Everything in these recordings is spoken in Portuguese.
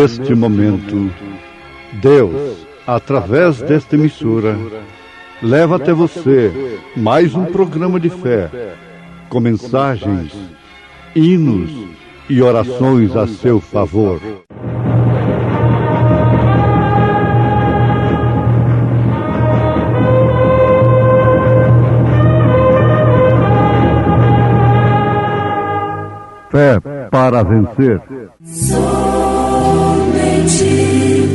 neste momento, Deus, através desta emissora, leva até você mais um programa de fé, com mensagens, hinos e orações a seu favor. Fé para vencer. Somente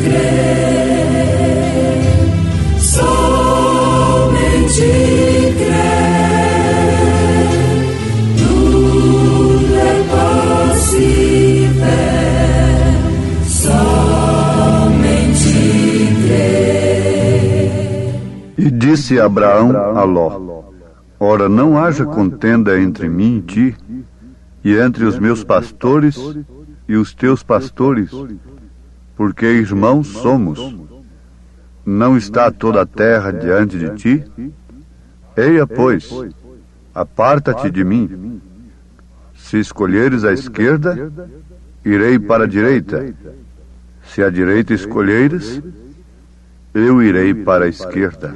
crer, somente crer, tudo é possível, somente crer. E disse Abraão a Ló: ora, não haja contenda entre mim e ti, e entre os meus pastores e os teus pastores, porque irmãos somos. Não está toda a terra diante de ti? Eia, pois, aparta-te de mim. Se escolheres a esquerda, irei para a direita. Se a direita escolheres, eu irei para a esquerda.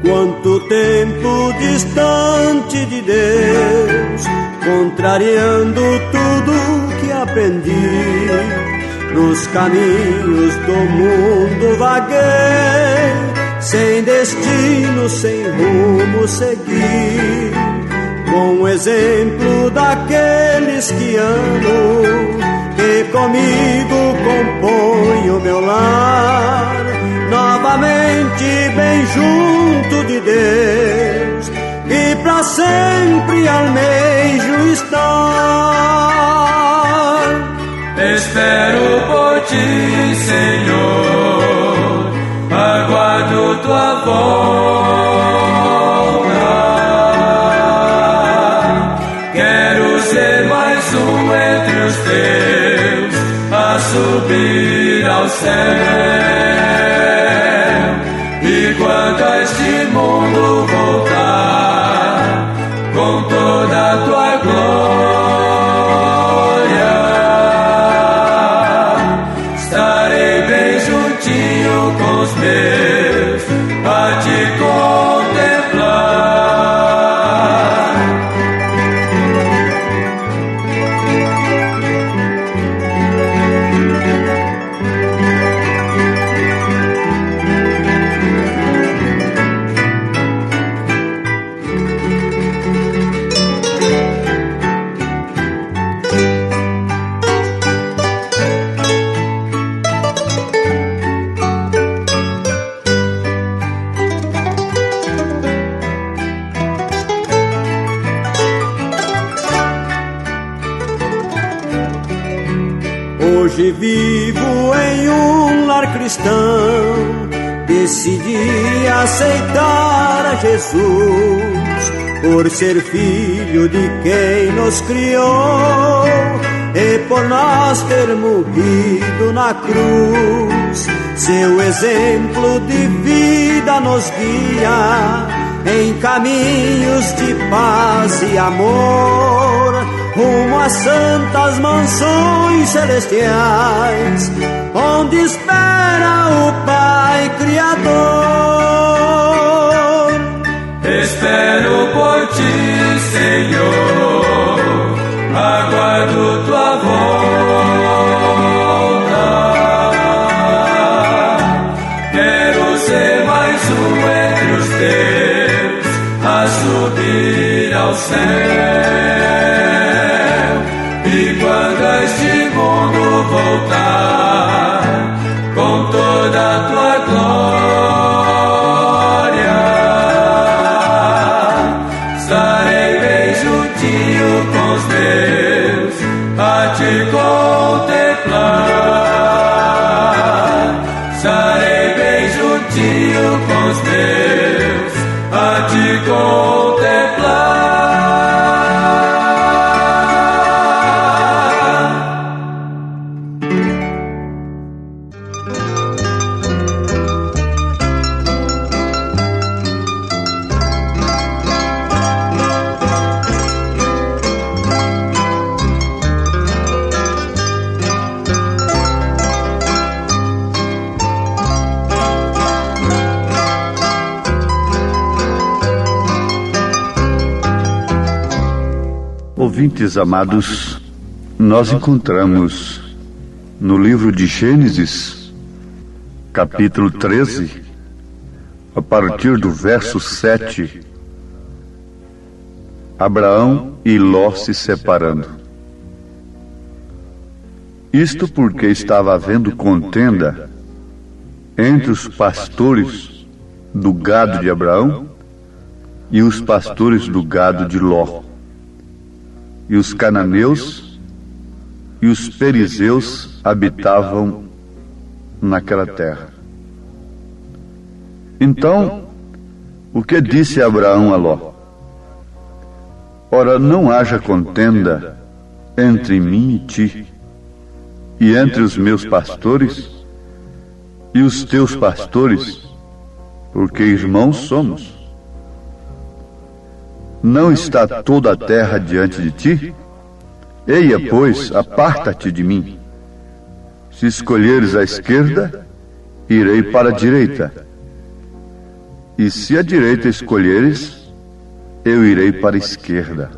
Quanto tempo distante de Deus, contrariando tudo que aprendi, nos caminhos do mundo vaguei, sem destino, sem rumo seguir, com o exemplo daqueles que amo, que comigo compõem o meu lar, novamente bem junto de Deus, e pra sempre almejo estar. Espero por ti, Senhor, aguardo tua volta. Quero ser mais um entre os teus, a subir ao céu. E quando a este mundo voltar, com toda a tua glória, estarei bem juntinho com os meus, a te contemplar. Hoje vivo em um lar cristão, decidi aceitar a Jesus, por ser filho de quem nos criou, e por nós ter morrido na cruz. Seu exemplo de vida nos guia em caminhos de paz e amor, rumo às santas mansões celestiais, onde espera o Pai Criador. Espero por ti, Senhor, aguardo tua volta. Quero ser mais um entre os teus, a subir ao céu. E quando a este mundo voltar, com toda a tua glória, estarei bem junto Ouvintes amados, nós encontramos no livro de Gênesis, capítulo 13, a partir do verso 7, Abraão e Ló se separando. Isto porque estava havendo contenda entre os pastores do gado de Abraão e os pastores do gado de Ló. E os cananeus e os perizeus habitavam naquela terra. Então, o que disse Abraão a Ló? Ora, não haja contenda entre mim e ti, e entre os meus pastores e os teus pastores, porque irmãos somos. Não está toda a terra diante de ti? Eia, pois, aparta-te de mim. Se escolheres a esquerda, irei para a direita. E se a direita escolheres, eu irei para a esquerda.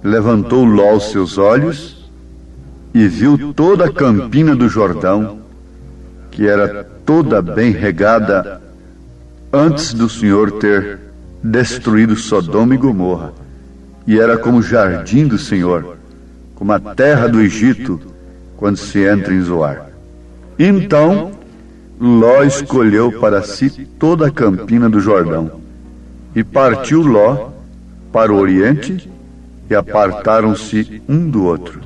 Levantou Ló os seus olhos e viu toda a campina do Jordão, que era toda bem regada antes do Senhor ter destruído Sodoma e Gomorra, e era como o jardim do Senhor, como a terra do Egito, quando se entra em Zoar. Então, Ló escolheu para si toda a campina do Jordão, e partiu Ló para o oriente, e apartaram-se um do outro.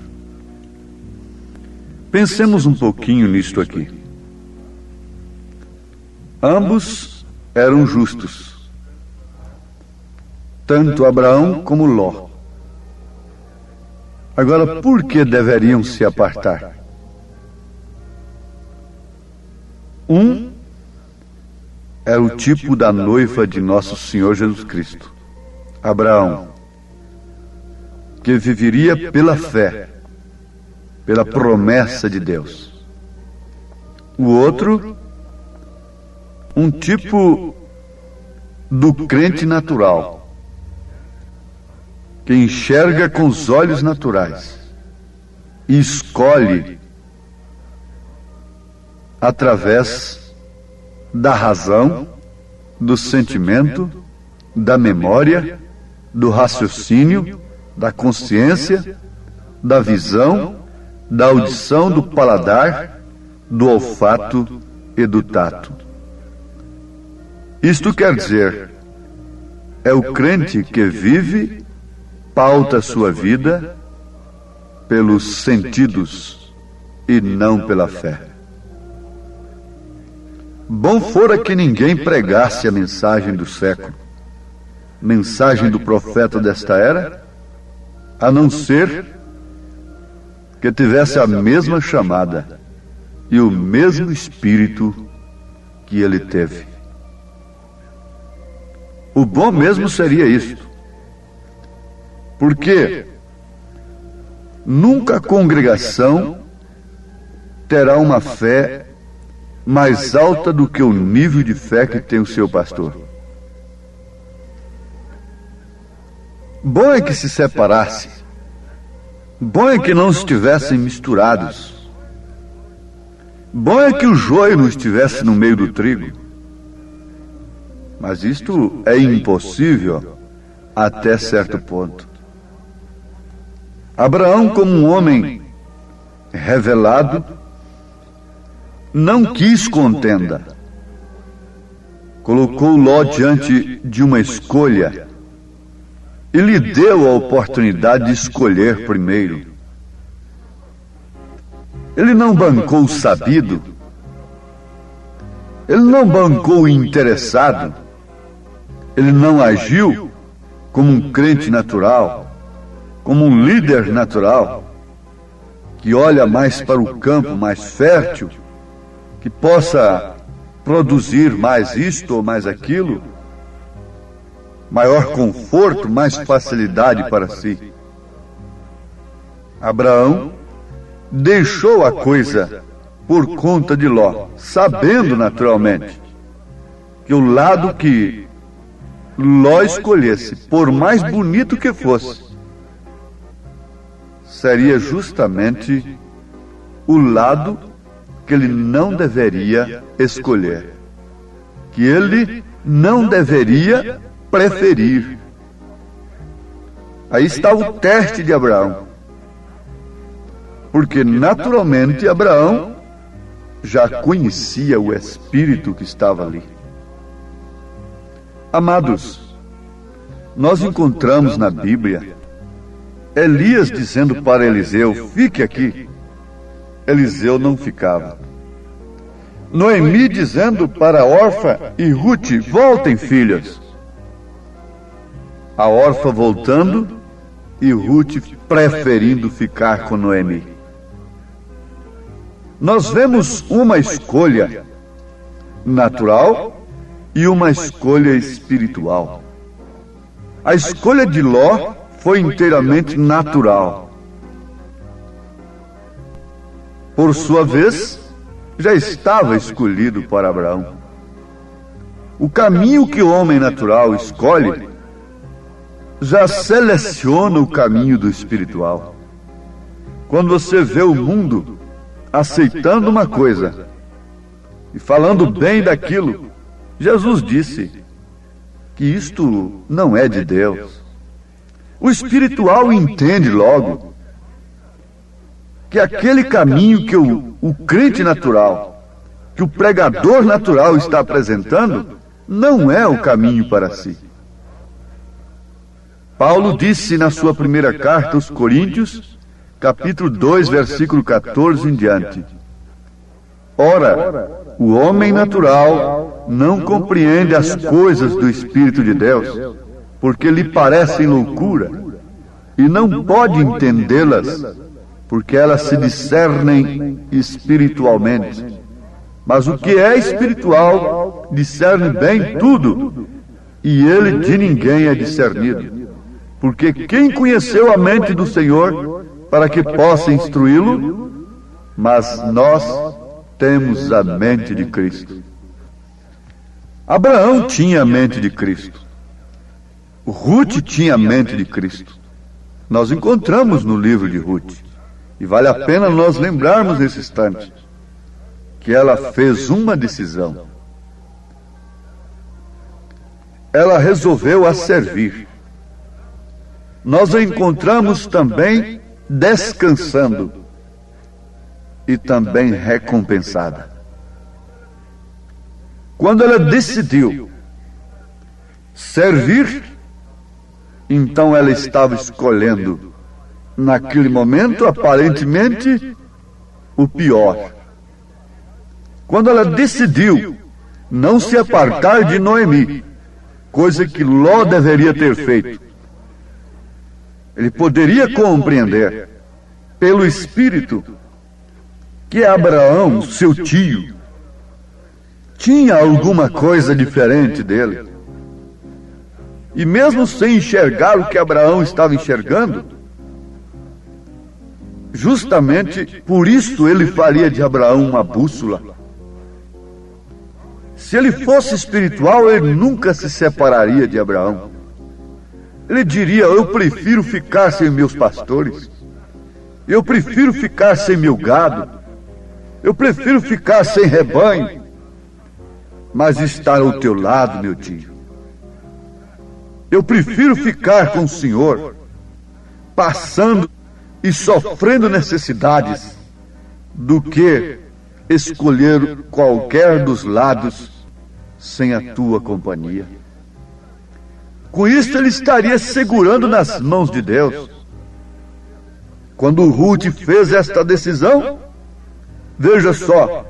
Pensemos um pouquinho nisto aqui. Ambos eram justos, tanto Abraão como Ló. Agora, por que deveriam se apartar? Um era o tipo da noiva de nosso Senhor Jesus Cristo, Abraão, que viveria pela fé, pela promessa de Deus. O outro, um tipo do crente natural, que enxerga com os olhos naturais e escolhe através da razão, do sentimento, da memória, do raciocínio, da consciência, da visão, da audição, do paladar, do olfato e do tato. Isto quer dizer, é o crente que vive, pauta sua vida pelos sentidos e não pela fé. Bom fora que ninguém pregasse a mensagem do século, mensagem do profeta desta era, a não ser que tivesse a mesma chamada e o mesmo espírito que ele teve. O bom mesmo seria isto, porque nunca a congregação terá uma fé mais alta do que o nível de fé que tem o seu pastor. Bom é que se separasse. Bom é que não estivessem misturados. Bom é que o joio não estivesse no meio do trigo. Mas isto é impossível até certo ponto. Abraão, como um homem revelado, não quis contenda. Colocou Ló diante de uma escolha e lhe deu a oportunidade de escolher primeiro. Ele não bancou o sabido, ele não bancou o interessado, ele não agiu como um crente natural, como um líder natural, que olha mais para o campo mais fértil, que possa produzir mais isto ou mais aquilo, maior conforto, mais facilidade para si. Abraão deixou a coisa por conta de Ló, sabendo naturalmente que o lado que Ló escolhesse, por mais bonito que fosse, seria justamente o lado que ele não deveria escolher, que ele não deveria preferir. Aí está o teste de Abraão, porque naturalmente Abraão já conhecia o espírito que estava ali. Amados, nós encontramos na Bíblia Elias dizendo para Eliseu: fique aqui. Eliseu não ficava. Noemi dizendo para Orfa e Ruth: voltem, filhas. A Orfa voltando e Ruth preferindo ficar com Noemi. Nós vemos uma escolha natural e uma escolha espiritual. A escolha de Ló foi inteiramente natural. Por sua vez, já estava escolhido para Abraão. O caminho que o homem natural escolhe já seleciona o caminho do espiritual. Quando você vê o mundo aceitando uma coisa e falando bem daquilo, Jesus disse que isto não é de Deus. O espiritual entende logo que aquele caminho que o crente natural, que o pregador natural está apresentando, não é o caminho para si. Paulo disse na sua primeira carta aos Coríntios, capítulo 2, versículo 14 em diante: ora, o homem natural não compreende as coisas do Espírito de Deus, porque lhe parecem loucura, e não pode entendê-las, porque elas se discernem espiritualmente. Mas o que é espiritual discerne bem tudo, e ele de ninguém é discernido. Porque quem conheceu a mente do Senhor para que possa instruí-lo? Mas nós temos a mente de Cristo. Abraão tinha a mente de Cristo. Ruth tinha a mente de Cristo. Nós encontramos no livro de Ruth, e vale a pena nós lembrarmos nesse instante, que ela fez uma decisão. Ela resolveu a servir. Nós a encontramos também descansando e também recompensada. Quando ela decidiu servir, então ela estava escolhendo, naquele momento, aparentemente, o pior. Quando ela decidiu não se apartar de Noemi, coisa que Ló deveria ter feito, ele poderia compreender, pelo Espírito, que Abraão, seu tio, tinha alguma coisa diferente dele. E mesmo sem enxergar o que Abraão estava enxergando, justamente por isso ele faria de Abraão uma bússola. Se ele fosse espiritual, ele nunca se separaria de Abraão. Ele diria: eu prefiro ficar sem meus pastores, eu prefiro ficar sem meu gado, eu prefiro ficar sem rebanho, mas estar ao teu lado, meu tio. Eu prefiro ficar com o Senhor, passando e sofrendo necessidades, do que escolher qualquer dos lados sem a tua companhia. Com isso ele estaria segurando nas mãos de Deus. Quando Ruth fez esta decisão, veja só,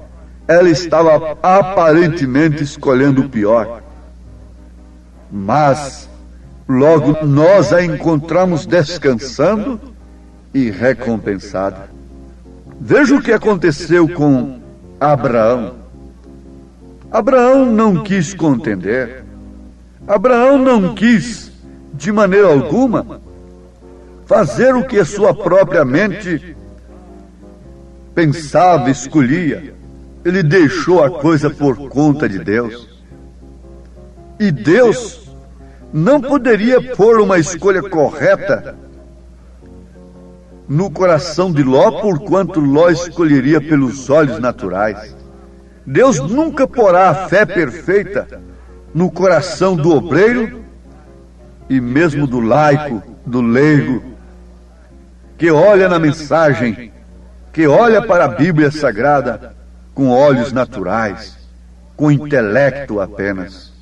ela estava aparentemente escolhendo o pior. Mas logo nós a encontramos descansando e recompensada. Veja o que aconteceu com Abraão. Abraão não quis contender. Abraão não quis, de maneira alguma, fazer o que a sua própria mente pensava, escolhia. Ele deixou a coisa por conta de Deus. E Deus não poderia pôr uma escolha correta no coração de Ló, porquanto Ló escolheria pelos olhos naturais. Deus nunca porá a fé perfeita no coração do obreiro e mesmo do laico, do leigo, que olha na mensagem, que olha para a Bíblia Sagrada com olhos naturais, com intelecto apenas.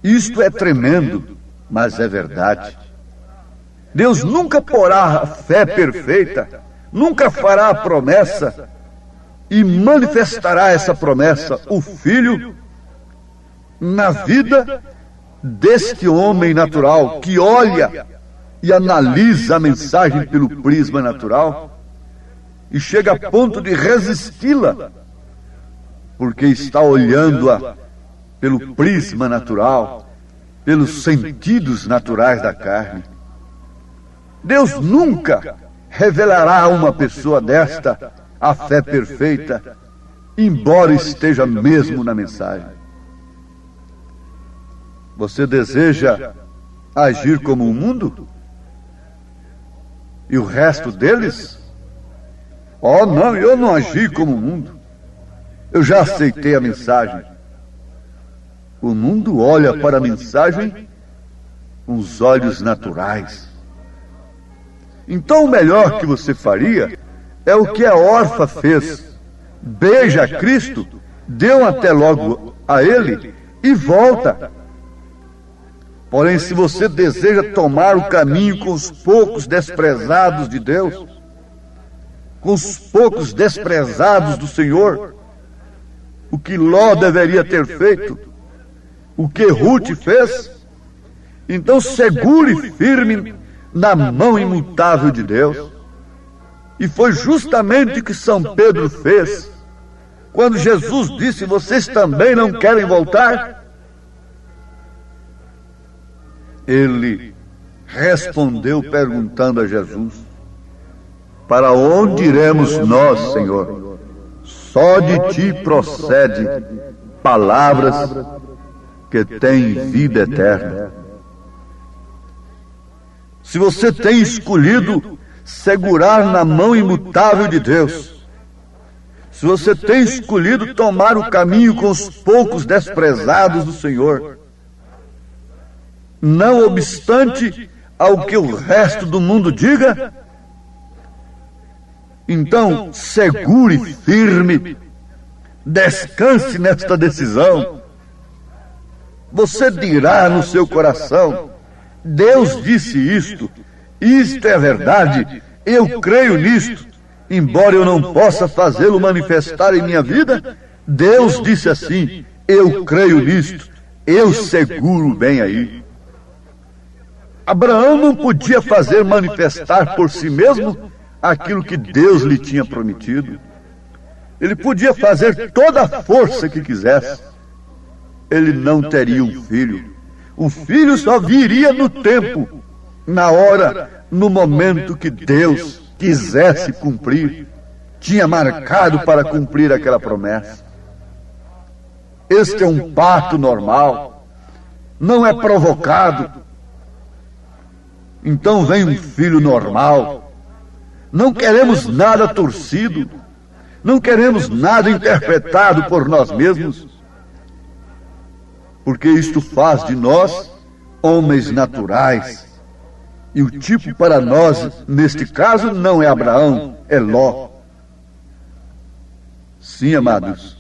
Isto é tremendo, mas é verdade. Deus nunca porá a fé perfeita, nunca fará a promessa e manifestará essa promessa, o Filho, na vida deste homem natural que olha e analisa a mensagem pelo prisma natural e chega a ponto de resisti-la, porque está olhando-a pelo prisma natural, pelos sentidos naturais da carne. Deus nunca revelará a uma pessoa desta a fé perfeita, embora esteja mesmo na mensagem. Você deseja agir como o mundo? E o resto deles? Oh, não, eu não agi como o mundo. Eu já aceitei a mensagem. O mundo olha para a mensagem com os olhos naturais. Então o melhor que você faria é o que a órfã fez. Beija Cristo, dê um até logo a Ele e volta. Porém, se você deseja tomar o caminho com os poucos desprezados de Deus, com os poucos desprezados do Senhor, o que Ló deveria ter feito, o que Ruth fez, então segure firme na mão imutável de Deus. E foi justamente o que São Pedro fez, quando Jesus disse: vocês também não querem voltar? Ele respondeu perguntando a Jesus: para onde iremos nós, Senhor? Só de ti procede palavras que têm vida eterna. Se você tem escolhido segurar na mão imutável de Deus, se você tem escolhido tomar o caminho com os poucos desprezados do Senhor, não obstante ao que o resto do mundo diga, então segure firme, descanse nesta decisão. Você dirá no seu coração: Deus disse isto é verdade, eu creio nisto, embora eu não possa fazê-lo manifestar em minha vida. Deus disse assim, eu creio nisto, eu seguro bem aí. Abraão não podia fazer manifestar por si mesmo aquilo que Deus lhe tinha prometido. Ele podia fazer toda a força que quisesse, ele não teria um filho. O filho só viria no tempo, na hora, no momento que Deus quisesse cumprir, tinha marcado para cumprir aquela promessa. Este é um parto normal, não é provocado. Então vem um filho normal. Não queremos nada torcido, não queremos nada interpretado por nós mesmos, porque isto faz de nós homens naturais. E o tipo para nós, neste caso, não é Abraão, é Ló. Sim, amados,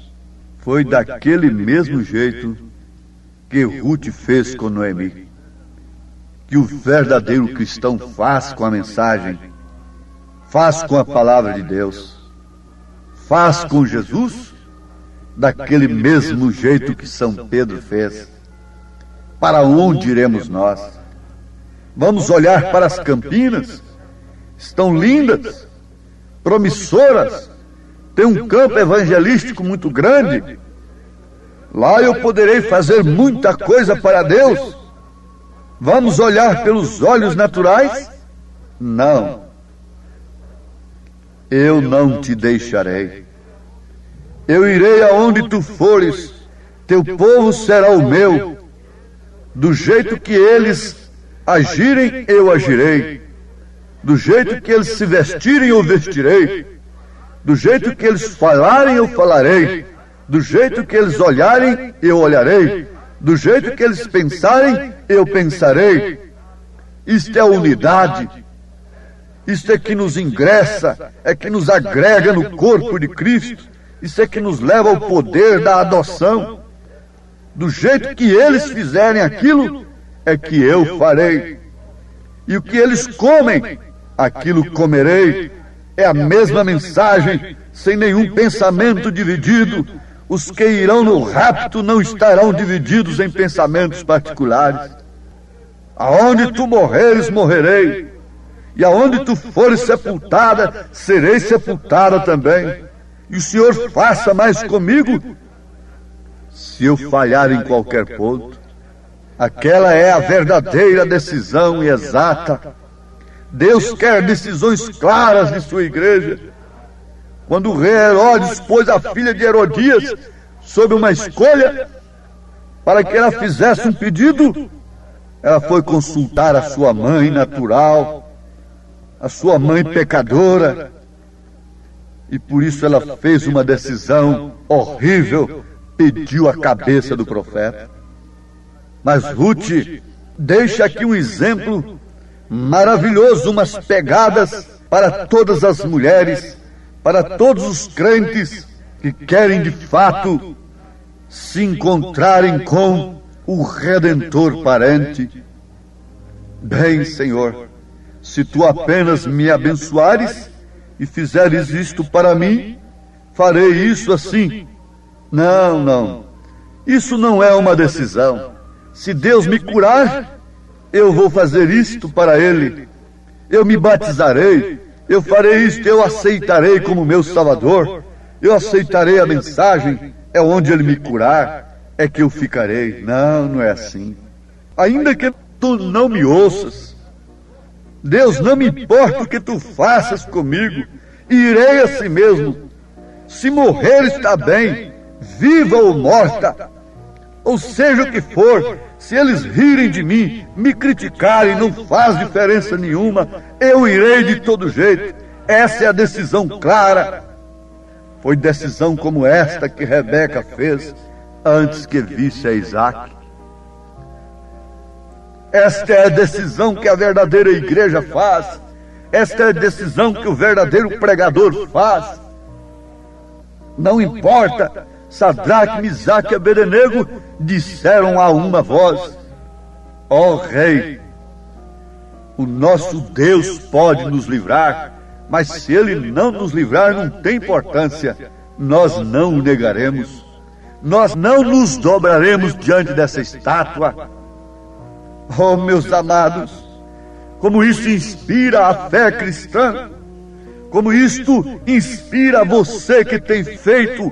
foi daquele mesmo jeito que Ruth fez com Noemi, que o verdadeiro cristão faz com a mensagem, faz com a palavra de Deus, faz com Jesus, daquele mesmo jeito que São Pedro fez. Para onde iremos nós? Vamos olhar para as Campinas? Estão lindas, promissoras, tem um campo evangelístico muito grande. Lá eu poderei fazer muita coisa para Deus. Vamos olhar pelos olhos naturais? Não. Eu não te deixarei. Eu irei aonde tu fores, teu povo será o meu. Do jeito que eles agirem, eu agirei. Do jeito que eles se vestirem, eu vestirei. Do jeito que eles falarem, eu falarei. Do jeito que eles olharem, eu olharei. Do jeito que eles pensarem, eu pensarei. Isto é unidade. Isto é que nos ingressa, é que nos agrega no corpo de Cristo. Isso é que nos leva ao poder da adoção. Do jeito que eles fizerem aquilo, é que eu farei. E o que eles comem, aquilo comerei. É a mesma mensagem, sem nenhum pensamento dividido. Os que irão no rapto não estarão divididos em pensamentos particulares. Aonde tu morreres, morrerei. E aonde tu fores sepultada, serei sepultada também. E o Senhor faça mais comigo, se eu falhar em qualquer ponto. Aquela é a verdadeira decisão e exata. Deus quer decisões claras de sua igreja. Quando o rei Herodes pôs a filha de Herodias sob uma escolha para que ela fizesse um pedido, ela foi consultar a sua mãe natural, a sua mãe pecadora, e por isso ela fez uma decisão horrível, pediu a cabeça do profeta. Mas Ruth deixa aqui um exemplo maravilhoso, umas pegadas para todas as mulheres, para todos os crentes que querem de fato se encontrarem com o Redentor parente. Bem, Senhor, se tu apenas me abençoares e fizeres isto para mim, farei isso assim. Não, isso não é uma decisão. Se Deus me curar, eu vou fazer isto para Ele. Eu me batizarei, eu farei isto, eu aceitarei como meu Salvador. Eu aceitarei a mensagem, é onde Ele me curar, é que eu ficarei. Não é assim. Ainda que tu não me ouças, Deus, não me importa o que tu faças comigo, irei a si mesmo. Se morrer está bem, viva ou morta, ou seja o que for. Se eles rirem de mim, me criticarem, não faz diferença nenhuma, eu irei de todo jeito. Essa é a decisão clara. Foi decisão como esta que Rebeca fez antes que visse a Isaac. Esta é a decisão que a verdadeira igreja faz. Esta é a decisão que o verdadeiro pregador faz. Não importa, Sadraque, Misaque e Abednego disseram a uma voz: ó Rei, o nosso Deus pode nos livrar, mas se Ele não nos livrar, não tem importância. Nós não o negaremos. Nós não nos dobraremos diante dessa estátua. Oh, meus amados, como isso inspira a fé cristã, como isto inspira você que tem feito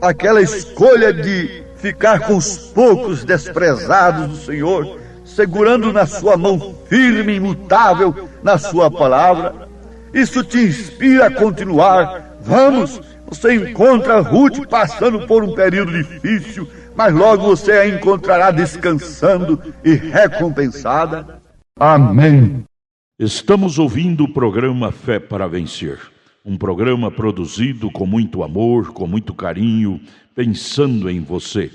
aquela escolha de ficar com os poucos desprezados do Senhor, segurando na sua mão firme, imutável, na sua palavra. Isso te inspira a continuar. Vamos, você encontra Ruth passando por um período difícil, mas logo você a encontrará descansando e recompensada. Amém. Estamos ouvindo o programa Fé para Vencer, um programa produzido com muito amor, com muito carinho, pensando em você.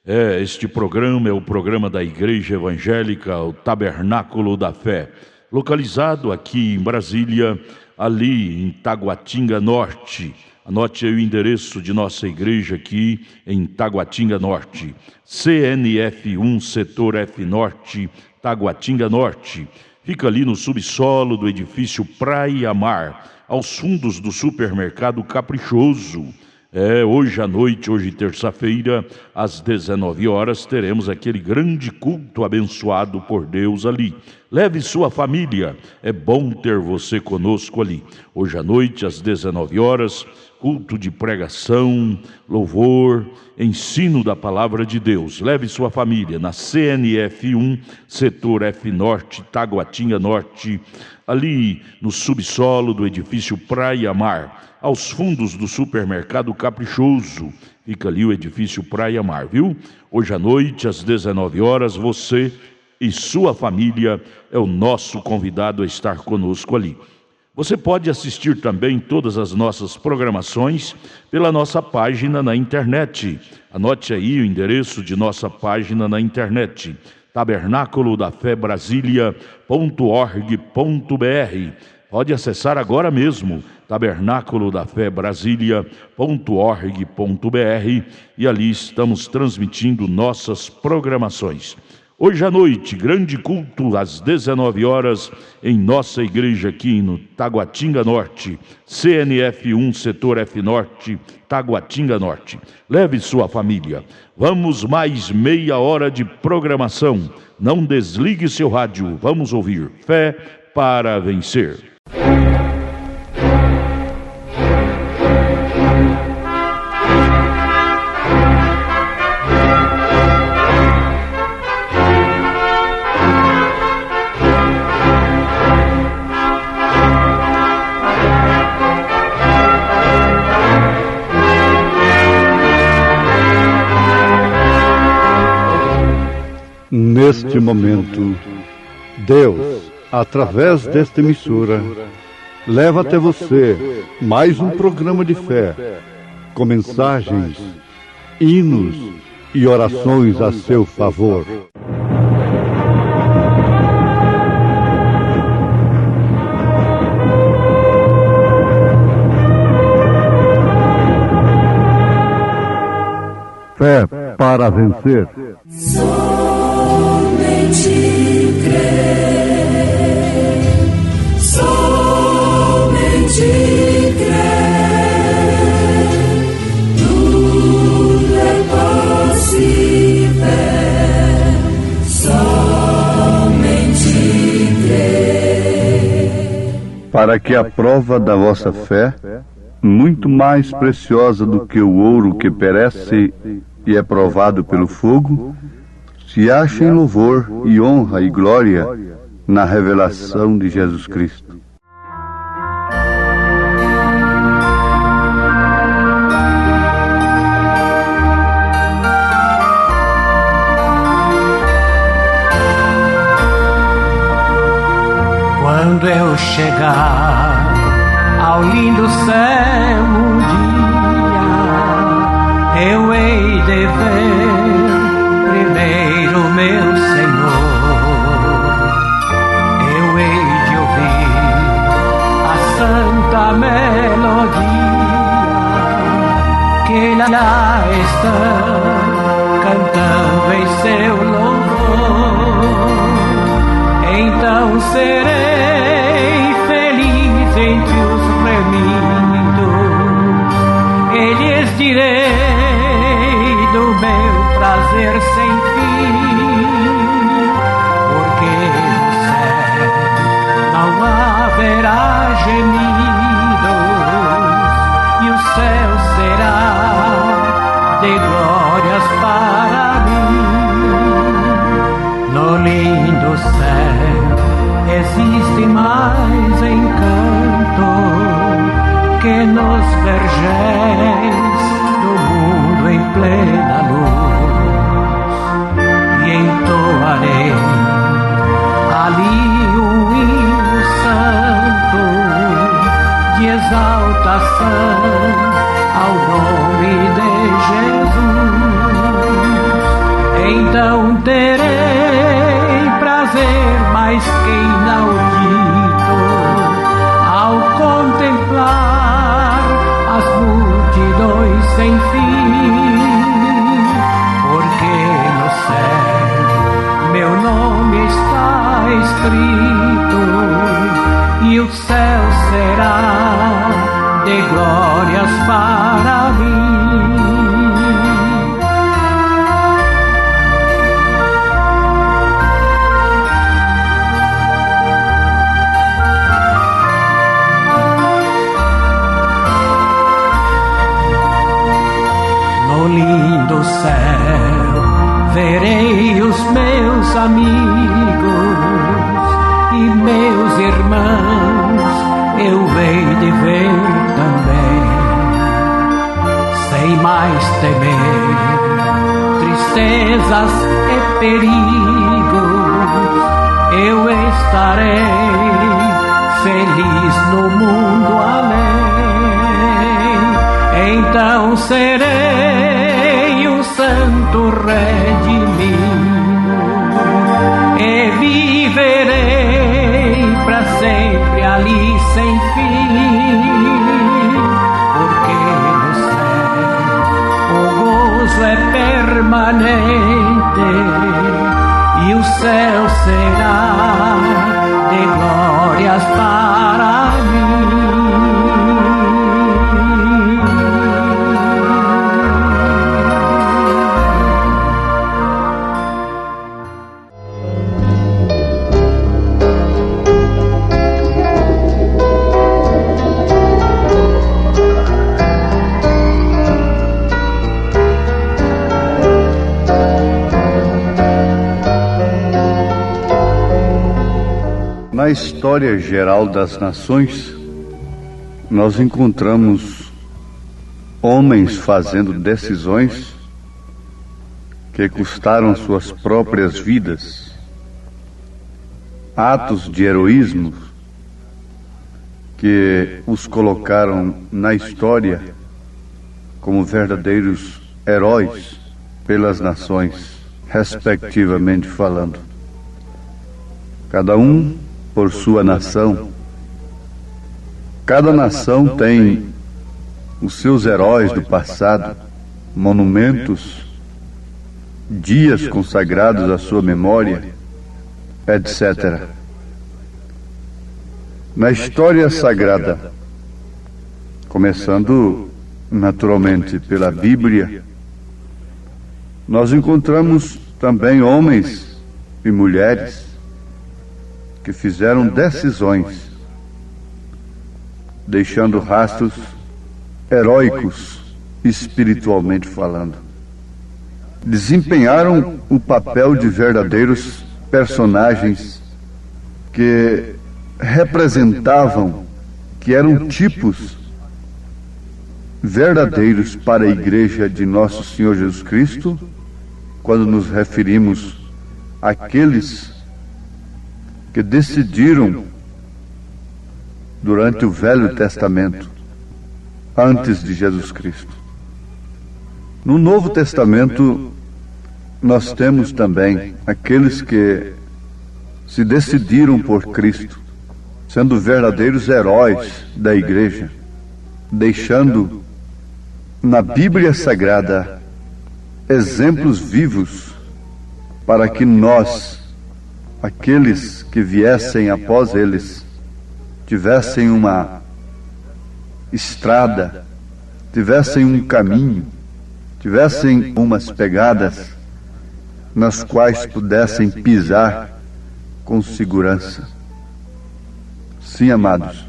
Este programa é o programa da Igreja Evangélica, o Tabernáculo da Fé, localizado aqui em Brasília, ali em Taguatinga Norte. Anote aí o endereço de nossa igreja aqui em Taguatinga Norte, CNF1, Setor F Norte, Taguatinga Norte. Fica ali no subsolo do edifício Praia Mar, aos fundos do supermercado Caprichoso. Hoje à noite, hoje terça-feira, às 19 horas, teremos aquele grande culto abençoado por Deus ali. Leve sua família, é bom ter você conosco ali. Hoje à noite, às 19 horas, culto de pregação, louvor, ensino da palavra de Deus. Leve sua família na CNF1, Setor F Norte, Taguatinga Norte, ali no subsolo do edifício Praia Mar, aos fundos do supermercado Caprichoso. Fica ali o edifício Praia Mar, viu? Hoje à noite, às 19 horas, você e sua família é o nosso convidado a estar conosco ali. Você pode assistir também todas as nossas programações pela nossa página na internet. Anote aí o endereço de nossa página na internet: tabernaculodafebrasilia.org.br. Pode acessar agora mesmo, tabernaculodafebrasilia.org.br, e ali estamos transmitindo nossas programações. Hoje à noite, grande culto às 19 horas em nossa igreja aqui no Taguatinga Norte, CNF 1, Setor F Norte, Taguatinga Norte. Leve sua família. Vamos mais meia hora de programação. Não desligue seu rádio. Vamos ouvir Fé para Vencer. Neste momento, Deus, através desta emissora, leva até você mais um programa de fé, com mensagens, hinos e orações a seu favor. Fé para vencer. Somente crer, somente crer, tudo é possível, somente crer. Para que a prova da vossa fé, muito mais preciosa do que o ouro que perece e é provado pelo fogo, se ache em louvor e honra e glória na revelação de Jesus Cristo. Quando eu chegar ao lindo céu um dia, eu hei de ver primeiro meu Senhor. Eu hei de ouvir a santa melodia que lá está cantando em seu louvor. Então serei feliz entre os remidos, e lhes direi do meu prazer sem fim, porque no céu não haverá gemidos, e o céu será de glórias para mim. No lindo céu existe mais encanto que nos vergéis do mundo em plena luz, e entoarei ali um hino santo de exaltação ao nome de Jesus. Então terei prazer mais que inaudito ao contemplar as multidões sem fim, porque no céu meu nome está escrito, e o céu será de glórias para mim. No lindo céu verei os meus amigos e meus irmãos, eu hei de ver também, sem mais temer tristezas e perigos, eu estarei feliz no mundo além. Então serei o santo redimido e viverei para sempre ali sem fim, porque no céu o gozo é permanente e o céu será de glórias para mim. Na história geral das nações, nós encontramos homens fazendo decisões que custaram suas próprias vidas, atos de heroísmo que os colocaram na história como verdadeiros heróis pelas nações, respectivamente falando. Cada um por sua nação. Cada nação tem os seus heróis do passado, monumentos, dias consagrados à sua memória, etc. Na história sagrada, começando naturalmente pela Bíblia, nós encontramos também homens e mulheres que fizeram decisões, deixando rastros heróicos, espiritualmente falando. Desempenharam o papel de verdadeiros personagens que representavam, que eram tipos verdadeiros para a Igreja de Nosso Senhor Jesus Cristo, quando nos referimos àqueles que decidiram durante o Velho Testamento, antes de Jesus Cristo. No Novo Testamento, nós temos também aqueles que se decidiram por Cristo, sendo verdadeiros heróis da Igreja, deixando na Bíblia Sagrada exemplos vivos para que nós, aqueles que viessem após eles, tivessem uma estrada, tivessem um caminho, tivessem umas pegadas nas quais pudessem pisar com segurança. Sim, amados,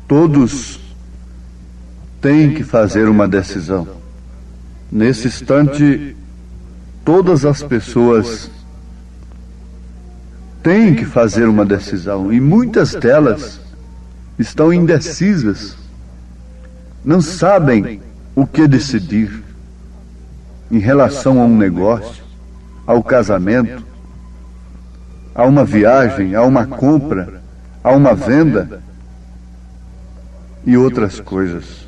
todos têm que fazer uma decisão. Nesse instante, todas as pessoas têm que fazer uma decisão, e muitas delas estão indecisas, não sabem o que decidir em relação a um negócio, ao casamento, a uma viagem, a uma compra, a uma venda e outras coisas.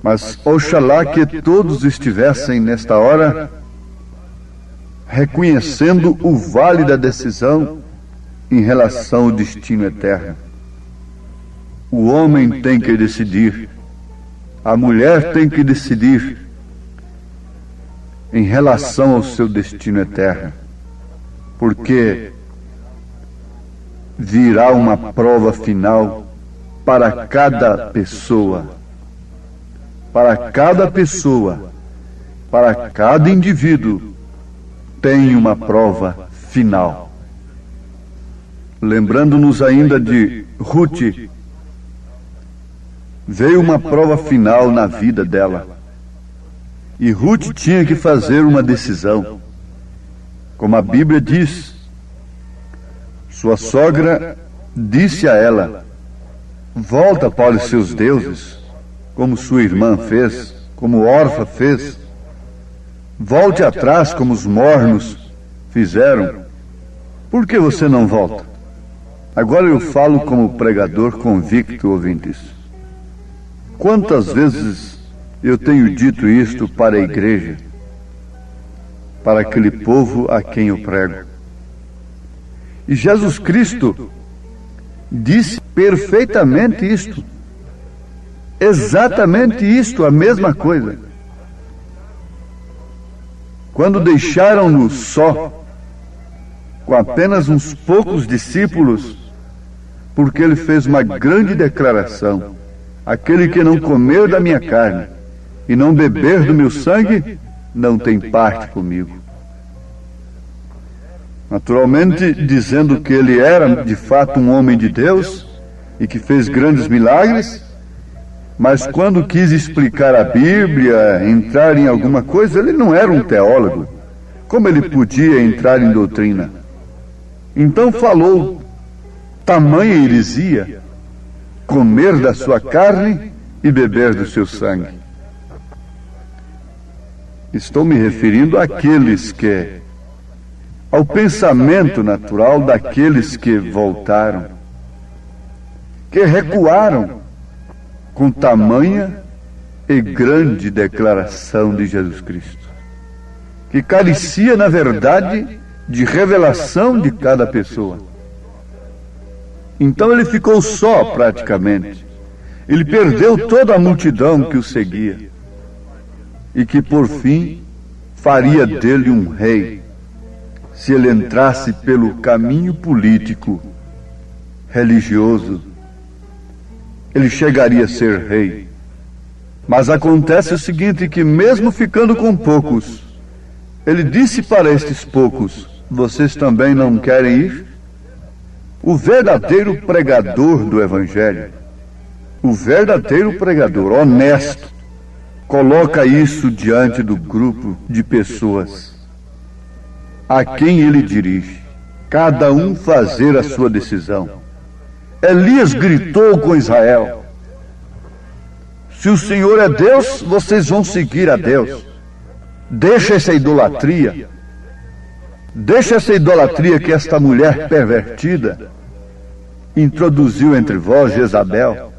Mas oxalá que todos estivessem nesta hora reconhecendo o vale da decisão em relação ao destino eterno. O homem tem que decidir, a mulher tem que decidir em relação ao seu destino eterno, porque virá uma prova final para cada pessoa, para cada pessoa, para cada indivíduo. Tem uma prova final. Lembrando-nos ainda de Ruth, veio uma prova final na vida dela. E Ruth tinha que fazer uma decisão. Como a Bíblia diz, sua sogra disse a ela: volta para os seus deuses, como sua irmã fez, como Orfa fez. Volte atrás como os mornos fizeram, Por que você não volta? Agora eu falo como pregador convicto, ouvintes. Quantas vezes eu tenho dito isto para a igreja, para aquele povo a quem eu prego. E Jesus Cristo disse perfeitamente isto. Exatamente isto, a mesma coisa. Quando deixaram-no só, com apenas uns poucos discípulos, porque ele fez uma grande declaração: aquele que não comer da minha carne e não beber do meu sangue, não tem parte comigo. Naturalmente, dizendo que ele era de fato um homem de Deus e que fez grandes milagres, mas quando quis explicar a Bíblia, entrar em alguma coisa, ele não era um teólogo. Como ele podia entrar em doutrina? Então falou tamanha heresia: comer da sua carne e beber do seu sangue. Estou me referindo àqueles ao pensamento natural daqueles que voltaram, que recuaram com tamanha e grande declaração de Jesus Cristo, que carecia, na verdade, de revelação de cada pessoa. Então ele ficou só, praticamente. Ele perdeu toda a multidão que o seguia e que, por fim, faria dele um rei, se ele entrasse pelo caminho político, religioso. Ele chegaria a ser rei. Mas acontece o seguinte, que mesmo ficando com poucos, ele disse para estes poucos: vocês também não querem ir? O verdadeiro pregador do Evangelho, o verdadeiro pregador honesto, coloca isso diante do grupo de pessoas a quem ele dirige, cada um fazer a sua decisão. Elias gritou com Israel: se o Senhor é Deus, vocês vão seguir a Deus. Deixa essa idolatria. Deixa essa idolatria que esta mulher pervertida introduziu entre vós, Jezabel.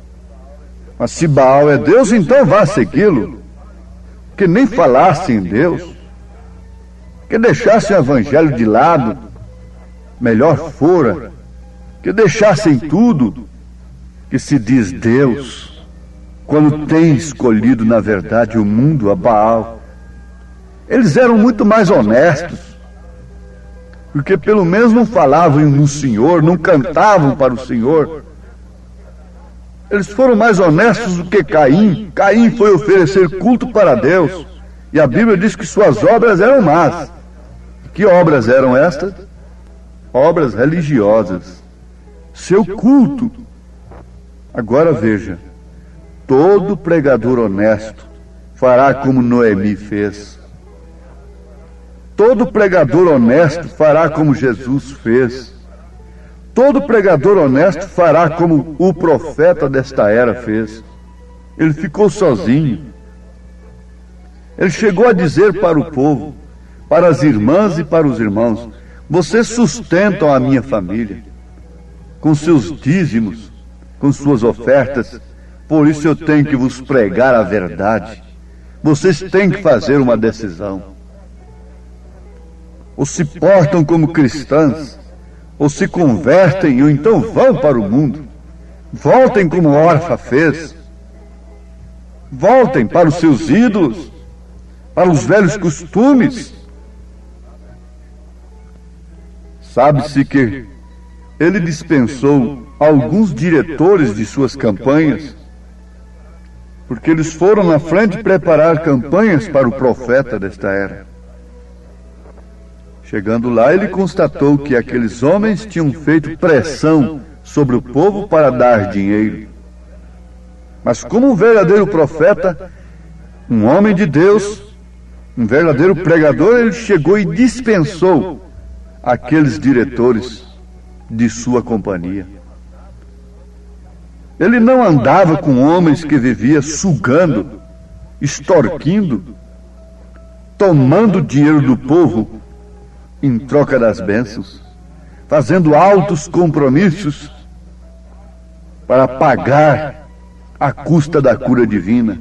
Mas se Baal é Deus, então vá segui-lo. Que nem falasse em Deus, que deixasse o evangelho de lado, melhor fora, que deixassem tudo que se diz Deus, quando tem escolhido, na verdade, o mundo a Baal. Eles eram muito mais honestos, porque pelo menos não falavam no Senhor, não cantavam para o Senhor. Eles foram mais honestos do que Caim. Caim foi oferecer culto para Deus, e a Bíblia diz que suas obras eram más. Que obras eram estas? Obras religiosas. Seu culto. Agora veja, todo pregador honesto fará como Noemi fez. Todo pregador honesto fará como Jesus fez. Todo pregador honesto fará como o profeta desta era fez. Ele ficou sozinho. Ele chegou a dizer para o povo, para as irmãs e para os irmãos: vocês sustentam a minha família com seus dízimos, com suas ofertas, por isso eu tenho que vos pregar a verdade. Vocês têm que fazer uma decisão. Ou se portam como cristãs, ou se convertem, ou então vão para o mundo. Voltem como Orfa fez. Voltem para os seus ídolos, para os velhos costumes. Sabe-se que ele dispensou alguns diretores de suas campanhas, porque eles foram na frente preparar campanhas para o profeta desta era. Chegando lá, ele constatou que aqueles homens tinham feito pressão sobre o povo para dar dinheiro. Mas como um verdadeiro profeta, um homem de Deus, um verdadeiro pregador, ele chegou e dispensou aqueles diretores de sua companhia. Ele não andava com homens que viviam sugando, extorquindo, tomando dinheiro do povo em troca das bênçãos. fazendo altos compromissos para pagar a custa da cura divina.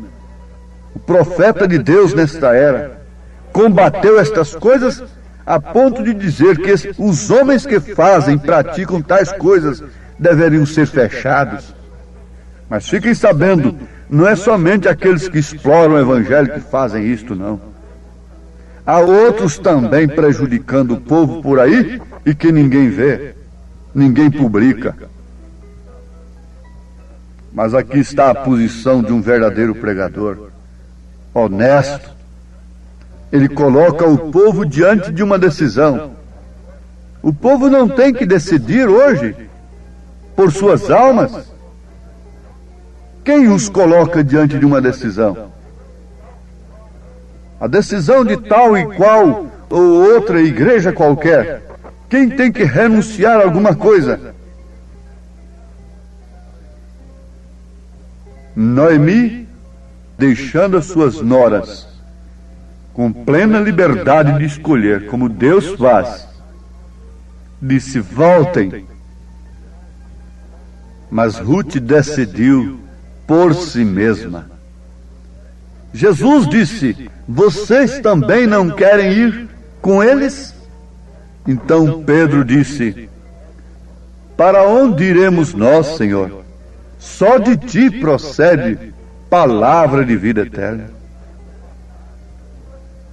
O profeta de Deus nesta era combateu estas coisas a ponto de dizer que os homens que praticam tais coisas deveriam ser fechados. Mas fiquem sabendo, não é somente aqueles que exploram o evangelho que fazem isto, não. Há outros também prejudicando o povo por aí e que ninguém vê, ninguém publica. Mas aqui está a posição de um verdadeiro pregador, honesto. Ele coloca o povo diante de uma decisão. O povo não tem que decidir hoje por suas almas. Quem os coloca diante de uma decisão? A decisão de tal e qual ou outra igreja qualquer. Quem tem que renunciar a alguma coisa? Noemi, deixando as suas noras com plena liberdade de escolher, como Deus faz, disse: voltem. Mas Ruth decidiu por si mesma. Jesus disse: vocês também não querem ir com eles? Então Pedro disse: para onde iremos nós, Senhor? Só de ti procede palavra de vida eterna.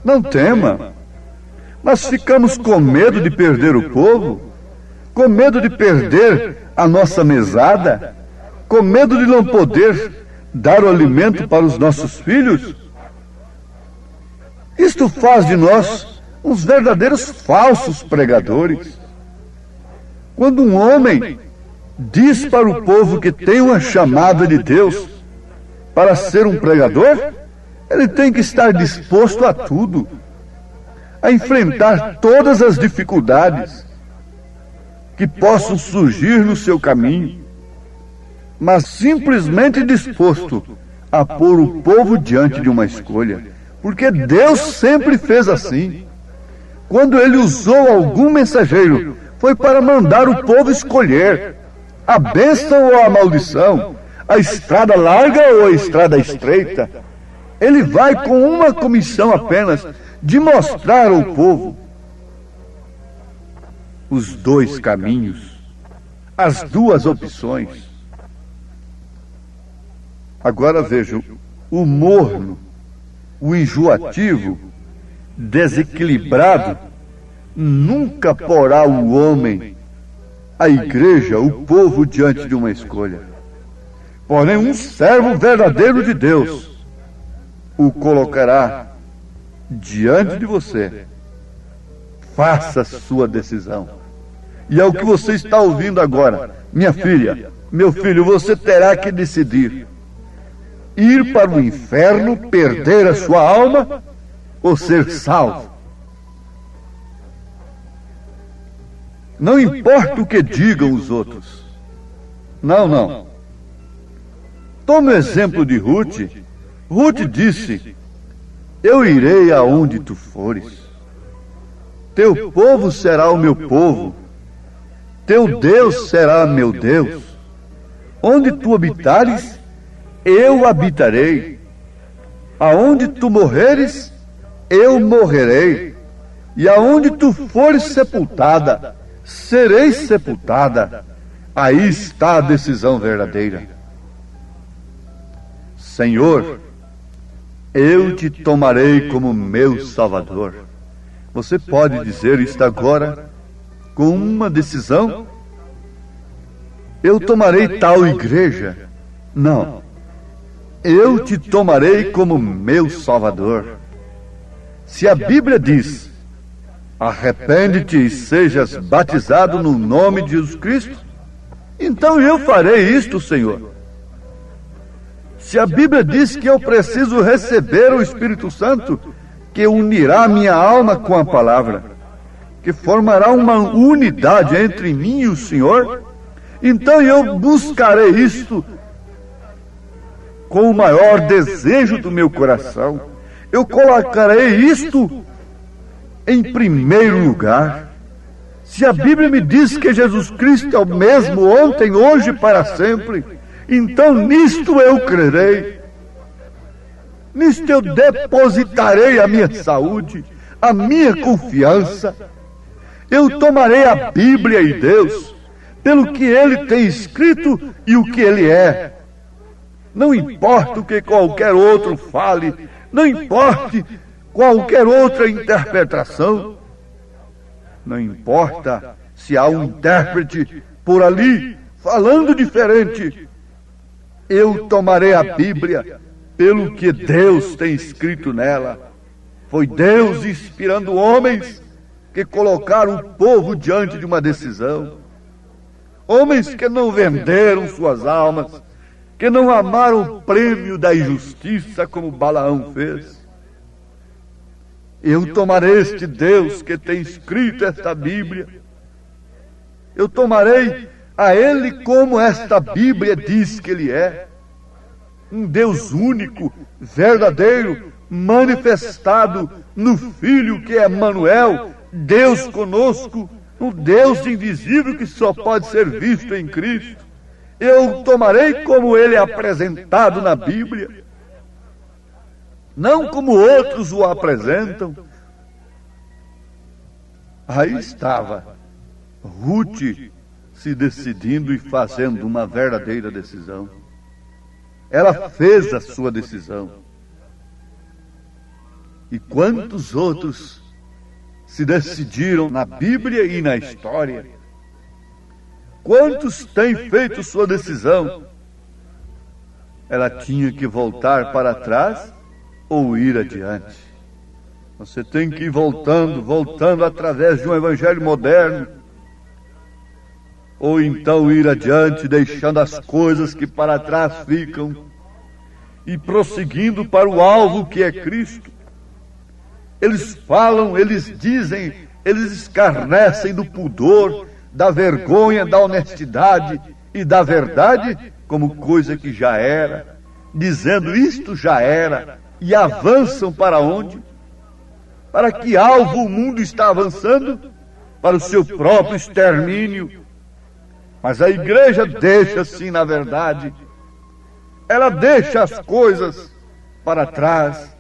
Não tema, mas ficamos com medo de perder o povo, com medo de perder a nossa mesada, com medo de não poder dar o alimento para os nossos filhos. Isto faz de nós uns verdadeiros falsos pregadores. Quando um homem diz para o povo que tem uma chamada de Deus para ser um pregador, ele tem que estar disposto a tudo, a enfrentar todas as dificuldades que possam surgir no seu caminho, mas simplesmente disposto a pôr o povo diante de uma escolha, porque Deus sempre fez assim. Quando ele usou algum mensageiro, foi para mandar o povo escolher a bênção ou a maldição, a estrada larga ou a estrada estreita. Ele vai com uma comissão apenas, de mostrar ao povo os dois caminhos, as duas opções. Agora vejam, o morno, o enjoativo, desequilibrado, nunca porá o homem, a igreja, o povo diante de uma escolha. Porém, um servo verdadeiro de Deus o colocará diante de você. Faça a sua decisão. E é o que você está ouvindo agora. Minha filha, meu filho, você terá que decidir: ir para o inferno, perder a sua alma, ou ser salvo. Não importa o que digam os outros. Não. Tome o exemplo de Ruth. Ruth disse: eu irei aonde tu fores. Teu povo será o meu povo. Teu Deus será meu Deus. Onde tu habitares, eu habitarei. Aonde tu morreres, eu morrerei. E aonde tu fores sepultada, serei sepultada. Aí está a decisão verdadeira. Senhor, eu te tomarei como meu Salvador. Você pode dizer isto agora com uma decisão? Eu tomarei tal igreja. Não. Eu te tomarei como meu Salvador. Se a Bíblia diz: arrepende-te e sejas batizado no nome de Jesus Cristo, então eu farei isto, Senhor. Se a Bíblia diz que eu preciso receber o Espírito Santo, que unirá minha alma com a palavra, que formará uma unidade entre mim e o Senhor, então eu buscarei isto com o maior desejo do meu coração. Eu colocarei isto em primeiro lugar. Se a Bíblia me diz que Jesus Cristo é o mesmo ontem, hoje e para sempre, então nisto eu crerei. Nisto eu depositarei a minha saúde, a minha confiança. Eu tomarei a Bíblia e Deus pelo que Ele tem escrito e o que Ele é. Não importa o que qualquer outro fale, não importe qualquer outra interpretação, não importa se há um intérprete por ali falando diferente, eu tomarei a Bíblia pelo que Deus tem escrito nela. Foi Deus inspirando homens que colocaram o povo diante de uma decisão. Homens que não venderam suas almas, que não amaram o prêmio da injustiça como Balaão fez. Eu tomarei este Deus que tem escrito esta Bíblia. Eu tomarei a Ele como esta Bíblia diz que Ele é. Um Deus único, verdadeiro, manifestado no Filho que é Emanuel, Deus conosco, um Deus invisível que só pode ser visto em Cristo. Eu tomarei como Ele é apresentado na Bíblia, não como outros o apresentam. Aí estava Ruth se decidindo e fazendo uma verdadeira decisão. Ela fez a sua decisão. E quantos outros se decidiram na Bíblia e na história? Quantos têm feito sua decisão? Ela tinha que voltar para trás ou ir adiante. Você tem que ir voltando através de um evangelho moderno, ou então ir adiante, deixando as coisas que para trás ficam e prosseguindo para o alvo que é Cristo. Eles falam, eles dizem, eles escarnecem do pudor, da vergonha, da honestidade e da verdade como coisa que já era, dizendo isto já era, e avançam para onde? Para que alvo o mundo está avançando? Para o seu próprio extermínio. Mas a igreja deixa assim, na verdade, ela deixa as coisas para trás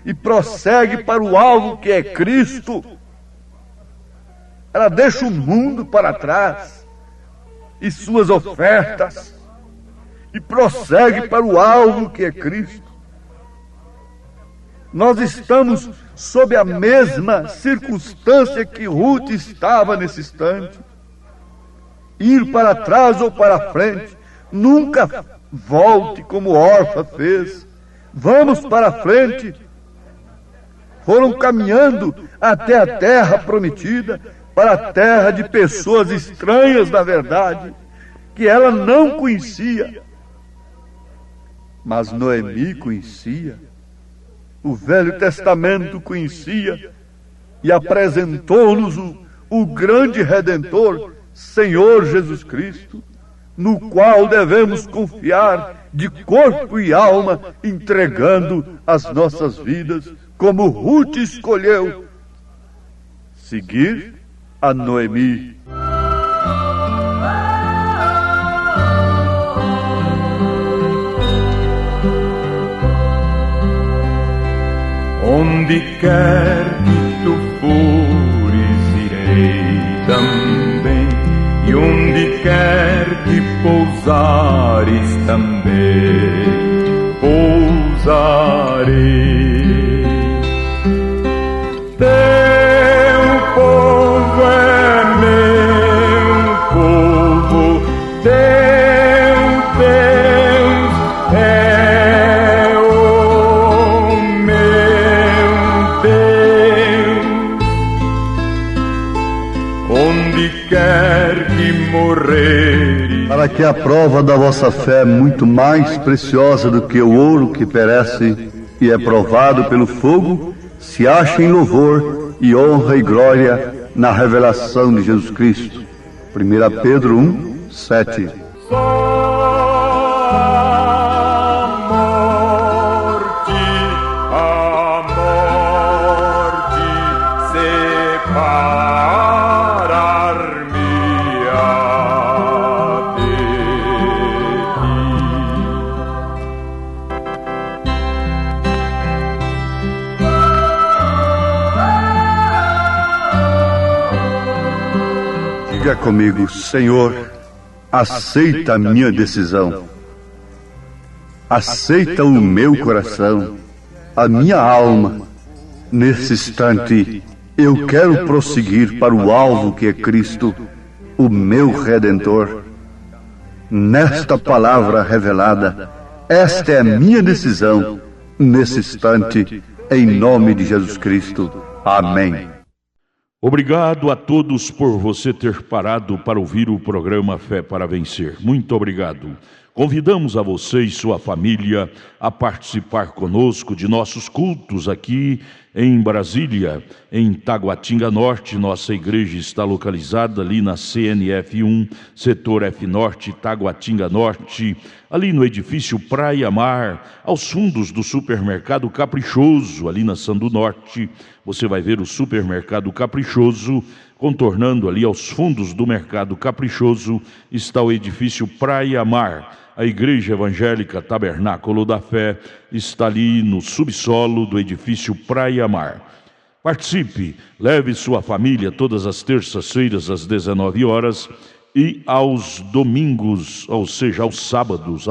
e prossegue para o alvo que é Cristo. Ela deixa o mundo para trás e suas ofertas e prossegue para o alvo que é Cristo. Nós estamos sob a mesma circunstância que Ruth estava nesse instante. Ir para trás ou para frente, nunca volte como Orfa fez. Vamos para frente. Foram caminhando até a terra prometida, para a terra de pessoas estranhas, na verdade, que ela não conhecia. Mas Noemi conhecia, o Velho Testamento conhecia, e apresentou-nos o grande Redentor, Senhor Jesus Cristo, no qual devemos confiar de corpo e alma, entregando as nossas vidas, como Ruth escolheu seguir a Noemi. Onde quer que tu fores, irei também, e onde quer que pousares também, pousarei. Teu povo é meu povo, teu Deus é o meu Deus. Onde quer que morrer, para que a prova da vossa fé é muito mais preciosa do que o ouro que perece e é provado pelo fogo, se acha em louvor e honra e glória na revelação de Jesus Cristo. 1 Pedro 1, 7. só a morte separará Diga comigo, Senhor, aceita a minha decisão. Aceita o meu coração, a minha alma. Nesse instante, eu quero prosseguir para o alvo que é Cristo, o meu Redentor. Nesta palavra revelada, esta é a minha decisão, nesse instante, em nome de Jesus Cristo. Amém. Obrigado a todos por você ter parado para ouvir o programa Fé para Vencer. Muito obrigado. Convidamos a você e sua família a participar conosco de nossos cultos aqui em Brasília, em Taguatinga Norte. Nossa igreja está localizada ali na CNF 1, setor F Norte, Taguatinga Norte, ali no edifício Praia Mar, aos fundos do supermercado Caprichoso, ali na Sandu Norte. Você vai ver o supermercado Caprichoso. Contornando ali aos fundos do mercado Caprichoso está o edifício Praia Mar. A Igreja Evangélica Tabernáculo da Fé está ali no subsolo do edifício Praia Mar. Participe, leve sua família todas as terças-feiras às 19 horas e aos domingos, ou seja, aos sábados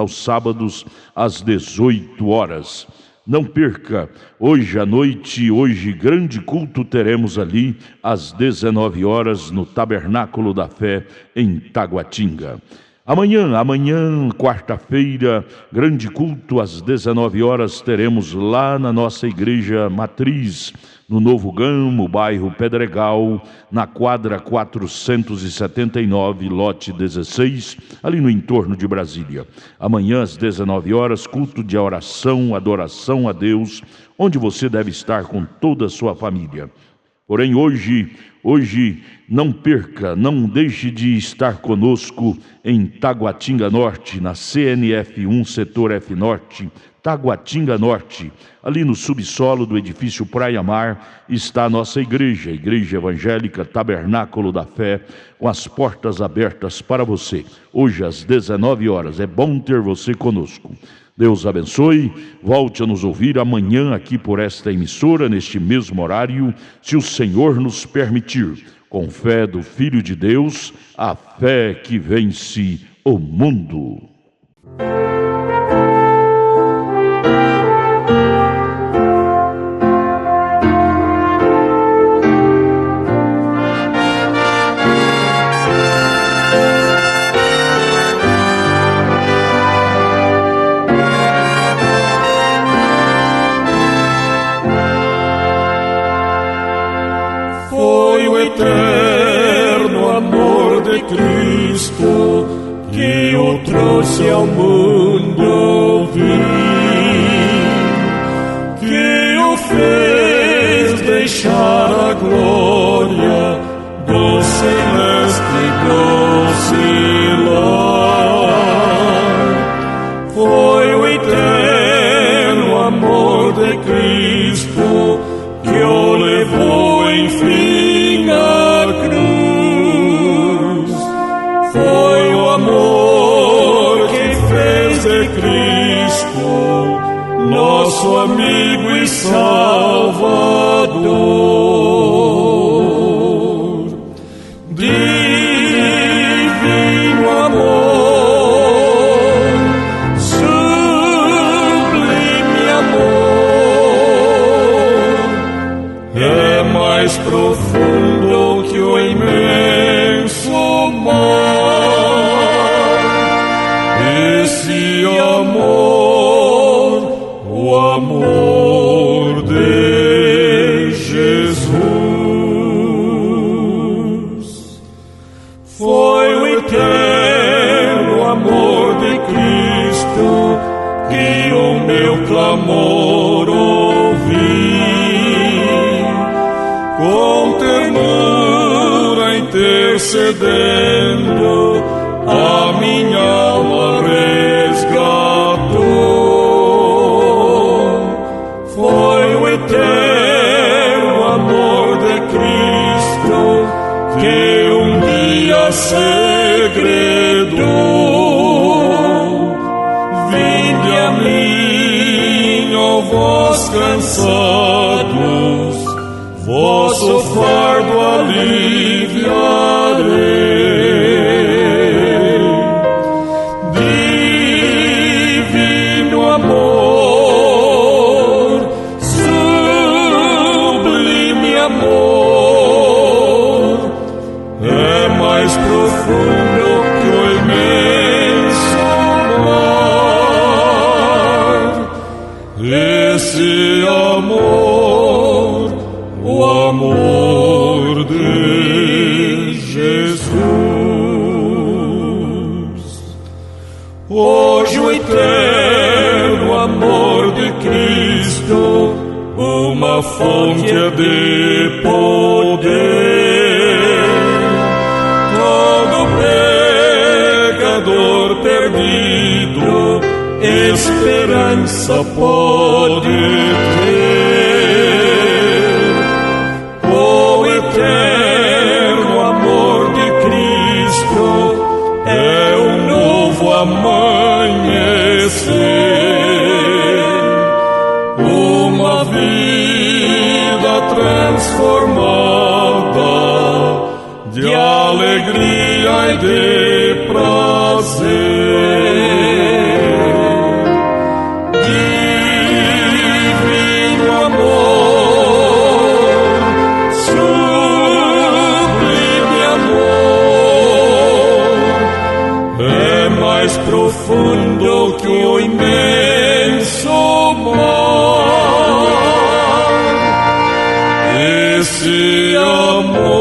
às 18 horas. Não perca, hoje à noite, grande culto teremos ali às 19 horas no Tabernáculo da Fé em Taguatinga. Amanhã, quarta-feira, grande culto às 19 horas teremos lá na nossa igreja matriz, no Novo Gamo, bairro Pedregal, na quadra 479, lote 16, ali no entorno de Brasília. Amanhã às 19 horas, culto de oração, adoração a Deus, onde você deve estar com toda a sua família. Porém, hoje, não perca, não deixe de estar conosco em Taguatinga Norte, na CNF 1, setor F Norte, Taguatinga Norte. Ali no subsolo do edifício Praia Mar está a nossa igreja, a Igreja Evangélica Tabernáculo da Fé, com as portas abertas para você. Hoje às 19 horas, é bom ter você conosco. Deus abençoe, volte a nos ouvir amanhã aqui por esta emissora, neste mesmo horário, se o Senhor nos permitir, com fé do Filho de Deus, a fé que vence o mundo. Eterno amor de Cristo que o trouxe ao mundo vir, que o fez deixar a glória do celeste lar. Foi o eterno amor de Cristo que o levou enfim a cruz. Foi o amor que fez de Cristo nosso amigo e Salvador. Divino amor, sublime amor, é mais profundo que o imenso mar. Esse amor, o amor de Jesus, foi o eterno amor de Cristo que o meu clamor ouviu, com ternura intercedendo, a minha alma resgatou. Foi o eterno amor de Cristo que um dia segredou. Vinde a mim, ó vós cansados, vosso fardo aliviarei. Divino amor, sublime amor, é mais profundo que o imenso mar. Esse amor, o amor de Jesus. Hoje o eterno amor de Cristo, uma fonte de poder. Todo pecador perdido esperança pode ter. O eterno amor de Cristo é um novo amanhecer, uma vida transformada de alegria e de prazer. Divino amor, sublime amor, é mais profundo que o imenso mar. Esse amor,